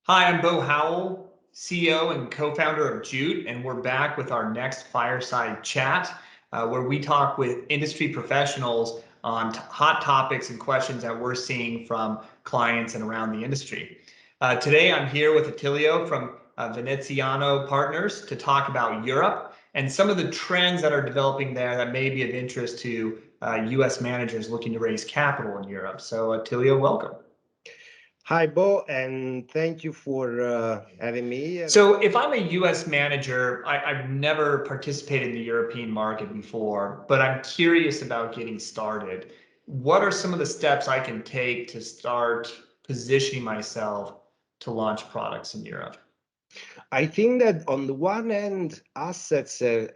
Hi, I'm Bo Howell, CEO and co-founder of Jute, and we're back with our next Fireside chat, where we talk with industry professionals on hot topics and questions that we're seeing from clients and around the industry. Today, I'm here with Attilio from Veneziano Partners to talk about Europe and some of the trends that are developing there that may be of interest to U.S. managers looking to raise capital in Europe. So, Attilio, welcome. Hi, Bo, and thank you for having me. So if I'm a US manager, I've never participated in the European market before, but I'm curious about getting started. What are some of the steps I can take to start positioning myself to launch products in Europe? I think that on the one hand, assets have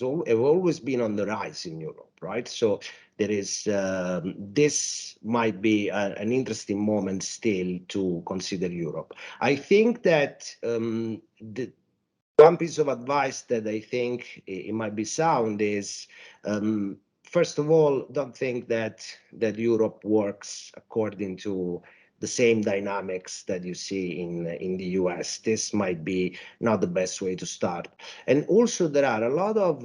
always been on the rise in Europe, right? So there is this might be an interesting moment still to consider Europe. I think that the one piece of advice that I think it might be sound is, first of all, don't think that Europe works according to the same dynamics that you see in the US. This might be not the best way to start. And also there are a lot of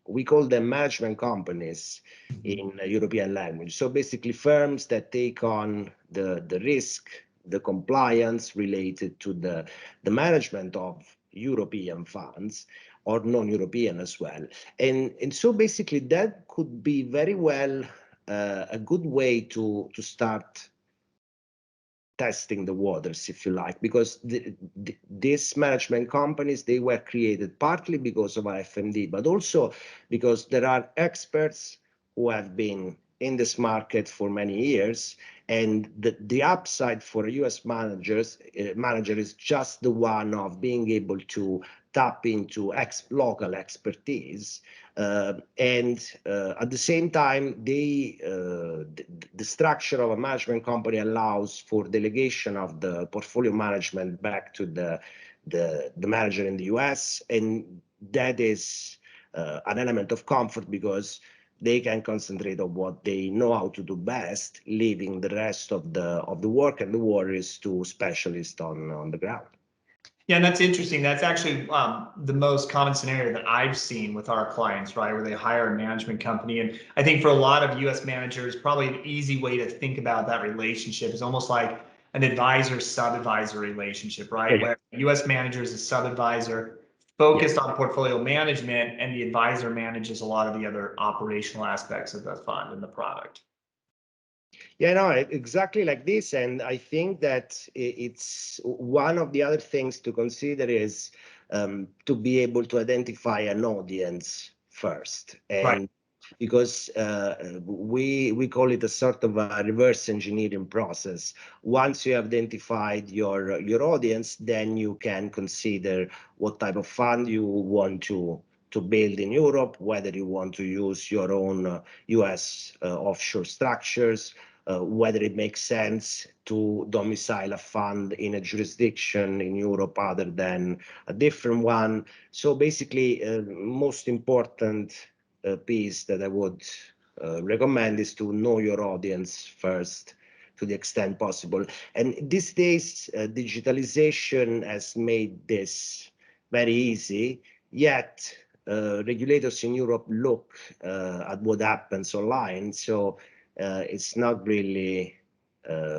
we call them management companies in European language. So basically firms that take on the risk, the compliance related to the management of European funds or non-European as well. And so basically that could be very well a good way to start testing the waters, if you like, because these management companies, they were created partly because of IFMD, but also because there are experts who have been in this market for many years, and the upside for a US manager is just the one of being able to tap into local expertise, and at the same time, the structure of a management company allows for delegation of the portfolio management back to the manager in the US, and that is an element of comfort because they can concentrate on what they know how to do best, leaving the rest of the work and the worries to specialists on the ground. Yeah, and that's interesting. That's actually the most common scenario that I've seen with our clients, right, where they hire a management company. And I think for a lot of US managers, probably an easy way to think about that relationship is almost like an advisor sub-advisor relationship, right? Yeah. Where US manager is a sub-advisor focused on portfolio management, and the advisor manages a lot of the other operational aspects of the fund and the product. Yeah, no, exactly like this. And I think that it's one of the other things to consider is to be able to identify an audience first. And Right. because we call it a sort of a reverse engineering process. Once you have identified your audience, then you can consider what type of fund you want to build in Europe, whether you want to use your own US offshore structures, whether it makes sense to domicile a fund in a jurisdiction in Europe other than a different one. So basically, most important piece that I would recommend is to know your audience first to the extent possible. And these days, digitalization has made this very easy, yet regulators in Europe look at what happens online. So it's not really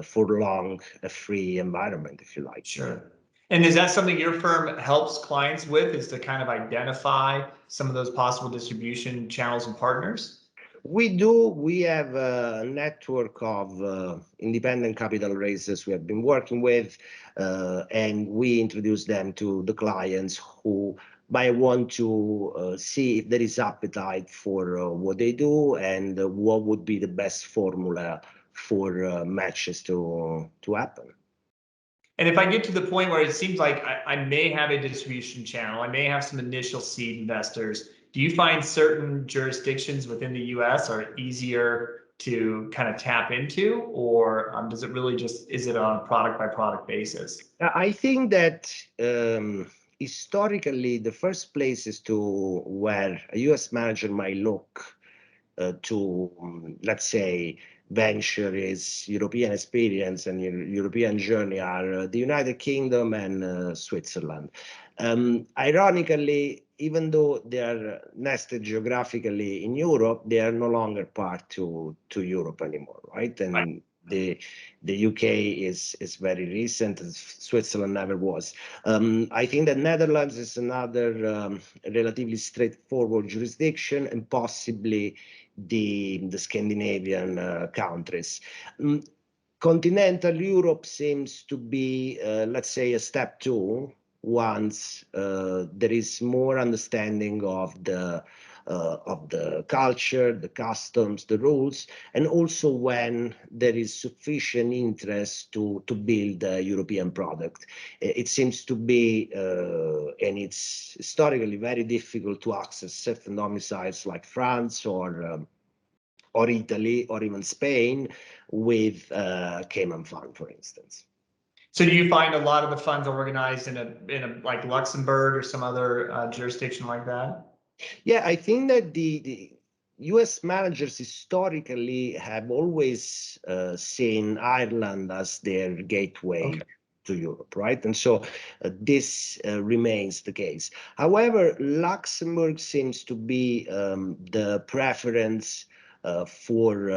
for long a free environment, if you like. Sure. And is that something your firm helps clients with, is to kind of identify some of those possible distribution channels and partners? We do. We have a network of independent capital raisers we have been working with, and we introduce them to the clients who might want to see if there is appetite for what they do and what would be the best formula for matches to happen. And if I get to the point where it seems like I may have a distribution channel, I may have some initial seed investors, do you find certain jurisdictions within the US are easier to kind of tap into, or does it really just, is it on a product by product basis? I think that historically, the first places to where a US manager might look to, let's say, venture his European experience and European journey are the United Kingdom and Switzerland. Ironically, even though they are nested geographically in Europe, they are no longer part to Europe anymore, right? And the UK is very recent. Switzerland never was. I think that Netherlands is another relatively straightforward jurisdiction, and possibly the Scandinavian countries. Continental Europe seems to be, let's say, a step two once there is more understanding of the culture, the customs, the rules, and also when there is sufficient interest to build a European product. It seems to be, and it's historically very difficult to access certain domiciles like France or Italy or even Spain with Cayman Fund, for instance. So do you find a lot of the funds organized in a like Luxembourg or some other jurisdiction like that? Yeah, I think that the US managers historically have always seen Ireland as their gateway to Europe, right? And so this remains the case. However, Luxembourg seems to be the preference for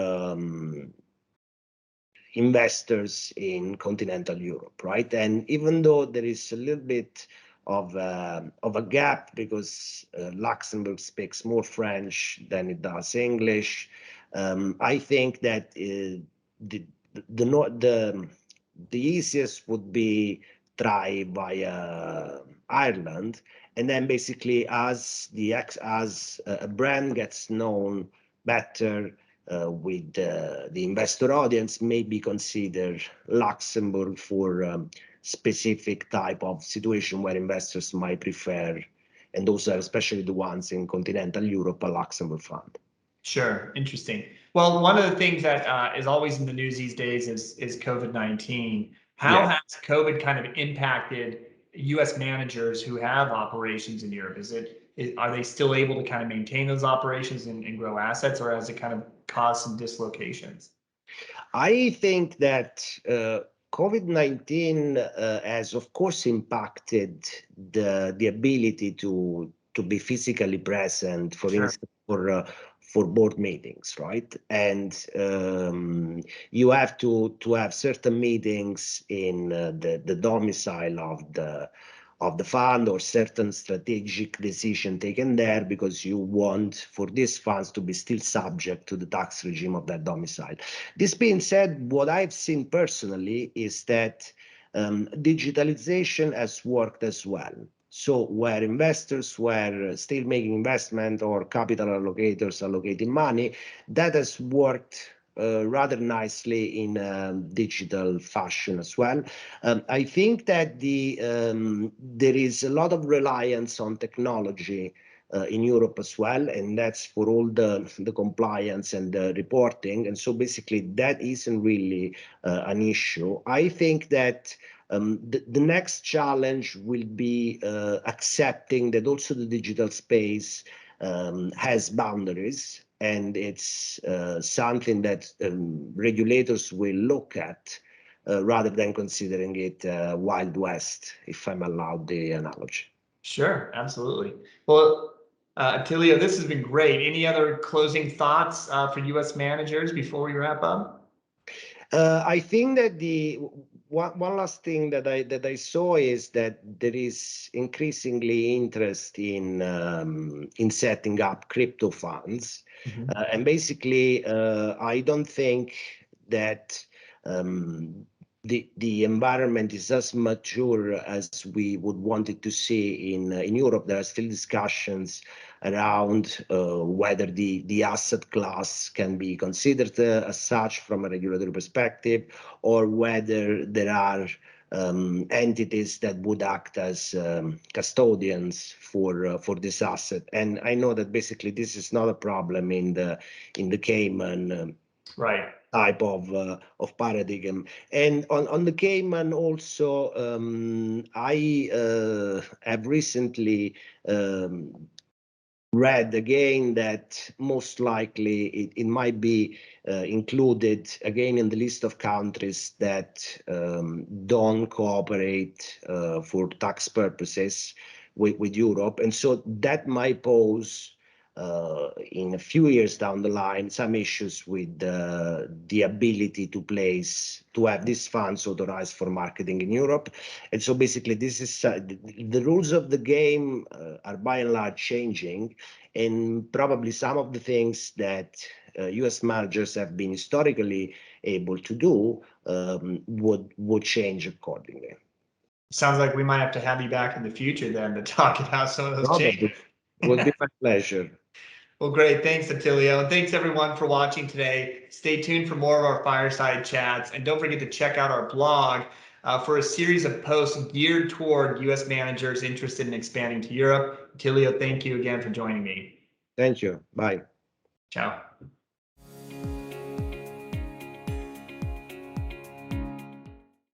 investors in continental Europe, right? And even though there is a little bit of a gap because Luxembourg speaks more French than it does English, I think that the easiest would be try via Ireland, and then basically as a brand gets known better with the investor audience, maybe consider Luxembourg for specific type of situation where investors might prefer, and those are especially the ones in continental Europe, a Luxembourg fund. Sure, interesting. Well, one of the things that is always in the news these days is COVID-19. How has COVID kind of impacted U.S. managers who have operations in Europe? Are they still able to kind of maintain those operations and grow assets, or has it kind of caused some dislocations? I think that COVID-19 has, of course, impacted the ability to be physically present, for instance, for board meetings, right? And you have to have certain meetings in the domicile of the fund, or certain strategic decision taken there, because you want for these funds to be still subject to the tax regime of that domicile. This being said, what I've seen personally is that digitalization has worked as well. So where investors were still making investment, or capital allocators allocating money, that has worked rather nicely in digital fashion as well. I think that there is a lot of reliance on technology in Europe as well, and that's for all the compliance and the reporting. And so basically that isn't really an issue. I think that the next challenge will be accepting that also the digital space has boundaries, and it's something that regulators will look at rather than considering it Wild West, if I'm allowed the analogy. Sure, absolutely. Well, Attilio, this has been great. Any other closing thoughts for U.S. managers before we wrap up? I think that the one last thing that I saw is that there is increasingly interest in setting up crypto funds, and basically I don't think that the environment is as mature as we would want it to see in Europe. There are still discussions around whether the asset class can be considered as such from a regulatory perspective, or whether there are entities that would act as custodians for this asset. And I know that basically this is not a problem in the Cayman right. type of paradigm. And on the Cayman also, I have recently read again that most likely it might be included again in the list of countries that don't cooperate for tax purposes with Europe. And so that might pose in a few years down the line some issues with the ability to have these funds authorized for marketing in Europe. And so basically this is the rules of the game are by and large changing, and probably some of the things that US managers have been historically able to do would change accordingly. Sounds like we might have to have you back in the future then to talk about some of those Probably. changes. Would be my pleasure. Well, great. Thanks, Attilio. And thanks everyone for watching today. Stay tuned for more of our fireside chats. And don't forget to check out our blog for a series of posts geared toward US managers interested in expanding to Europe. Attilio, thank you again for joining me. Thank you. Bye. Ciao.